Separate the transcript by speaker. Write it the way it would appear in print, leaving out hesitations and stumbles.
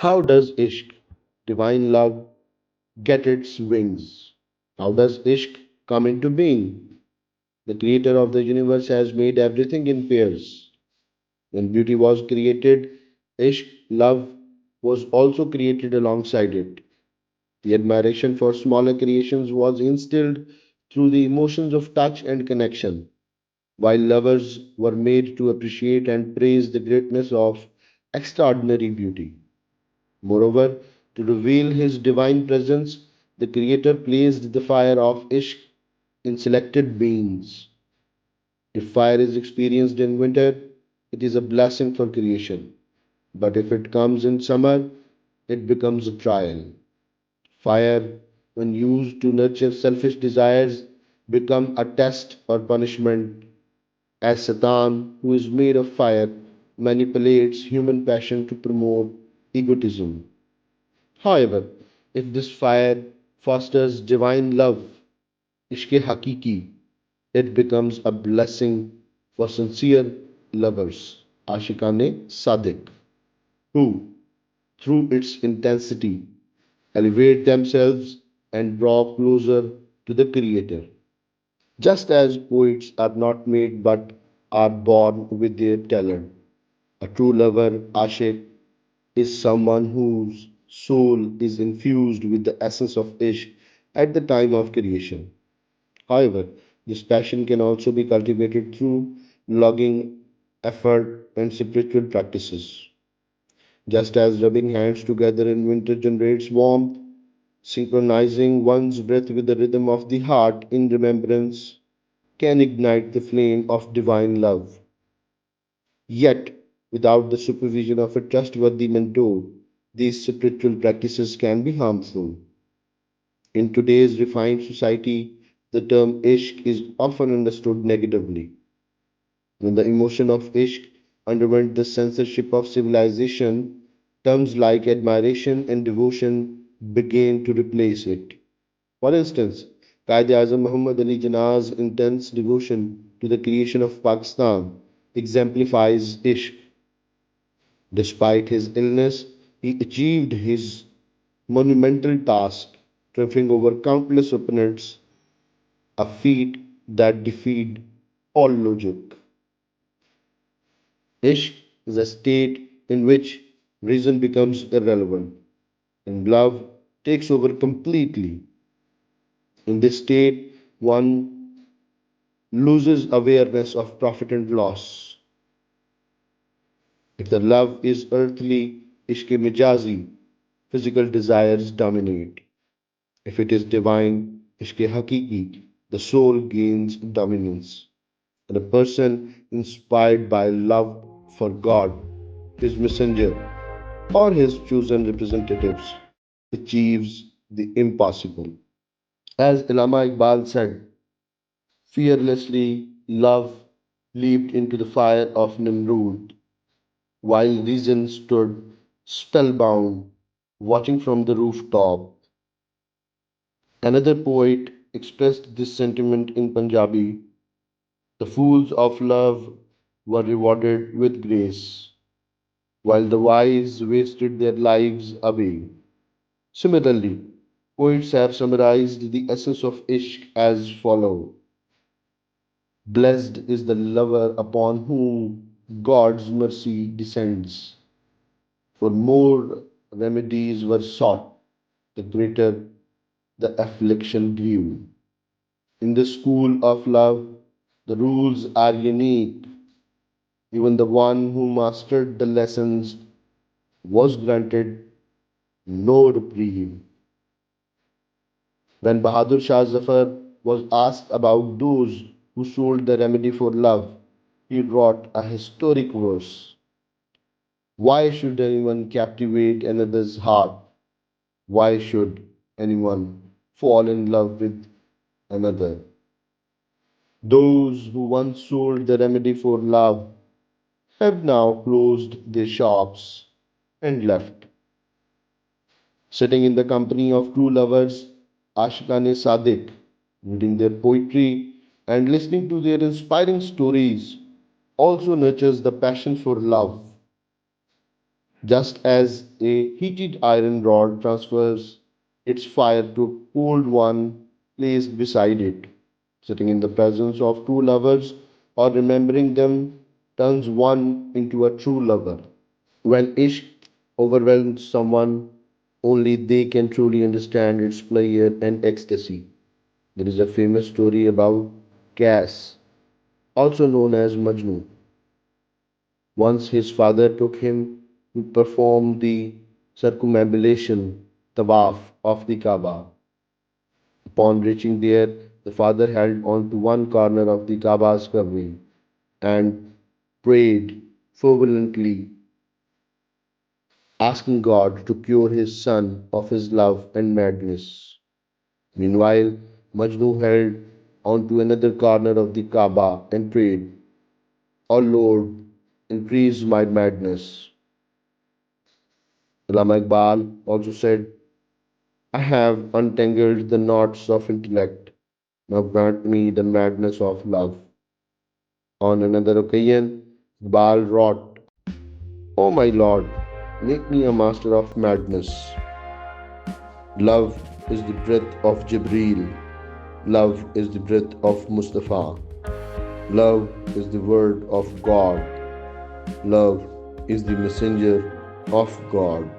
Speaker 1: How does Ishq, divine love, get its wings? How does Ishq come into being? The creator of the universe has made everything in pairs. When beauty was created, Ishq, love, was also created alongside it. The admiration for smaller creations was instilled through the emotions of touch and connection, while lovers were made to appreciate and praise the greatness of extraordinary beauty. Moreover, to reveal his divine presence, the Creator placed the fire of Ishq in selected beings. If fire is experienced in winter, it is a blessing for creation. But if it comes in summer, it becomes a trial. Fire, when used to nurture selfish desires, become a test or punishment, as Satan, who is made of fire, manipulates human passion to promote egotism. However, if this fire fosters divine love, ishq hakiki, it becomes a blessing for sincere lovers, ashikane sadiq, who, through its intensity, elevate themselves and draw closer to the Creator. Just as poets are not made but are born with their talent, a true lover, ashik, is someone whose soul is infused with the essence of Ishq at the time of creation. However, this passion can also be cultivated through logging, effort, and spiritual practices. Just as rubbing hands together in winter generates warmth, synchronizing one's breath with the rhythm of the heart in remembrance can ignite the flame of divine love. Yet, without the supervision of a trustworthy mentor, these spiritual practices can be harmful. In today's refined society, the term ishq is often understood negatively. When the emotion of ishq underwent the censorship of civilization, terms like admiration and devotion began to replace it. For instance, Qaid-e-Azam Muhammad Ali Jinnah's intense devotion to the creation of Pakistan exemplifies ishq. Despite his illness, he achieved his monumental task, triumphing over countless opponents, a feat that defied all logic. Ishq is a state in which reason becomes irrelevant and love takes over completely. In this state, one loses awareness of profit and loss. If the love is earthly, ishq mijazi, physical desires dominate. If it is divine, ishq hakiki, the soul gains dominance. And a person inspired by love for God, his messenger, or his chosen representatives achieves the impossible. As Allama Iqbal said, fearlessly love leaped into the fire of Nimrod, while reason stood spellbound, watching from the rooftop. Another poet expressed this sentiment in Punjabi: the fools of love were rewarded with grace, while the wise wasted their lives away. Similarly, poets have summarized the essence of Ishq as follows: blessed is the lover upon whom God's mercy descends. For more remedies were sought, the greater the affliction grew. In the school of love, the rules are unique. Even the one who mastered the lessons was granted no reprieve. When Bahadur Shah Zafar was asked about those who sold the remedy for love, he wrote a historic verse: why should anyone captivate another's heart? Why should anyone fall in love with another? Those who once sold the remedy for love have now closed their shops and left. Sitting in the company of true lovers, Ashikane Sadiq, reading their poetry and listening to their inspiring stories also nurtures the passion for love. Just as a heated iron rod transfers its fire to a cooled one placed beside it, sitting in the presence of two lovers or remembering them turns one into a true lover. When Ishq overwhelms someone, only they can truly understand its pleasure and ecstasy. There is a famous story about Cass, also known as Majnun. Once his father took him to perform the circumambulation tawaf of the Kaaba. Upon reaching there, the father held on to one corner of the Kaaba's covering and prayed fervently, asking God to cure his son of his love and madness. Meanwhile, Majnu held on to another corner of the Kaaba and prayed, O Lord, increase my madness. Allama Iqbal also said, I have untangled the knots of intellect. Now grant me the madness of love. On another occasion, Iqbal wrote, O my Lord, make me a master of madness. Love is the breath of Jibreel. Love is the breath of Mustafa. Love is the word of God. Love is the messenger of God.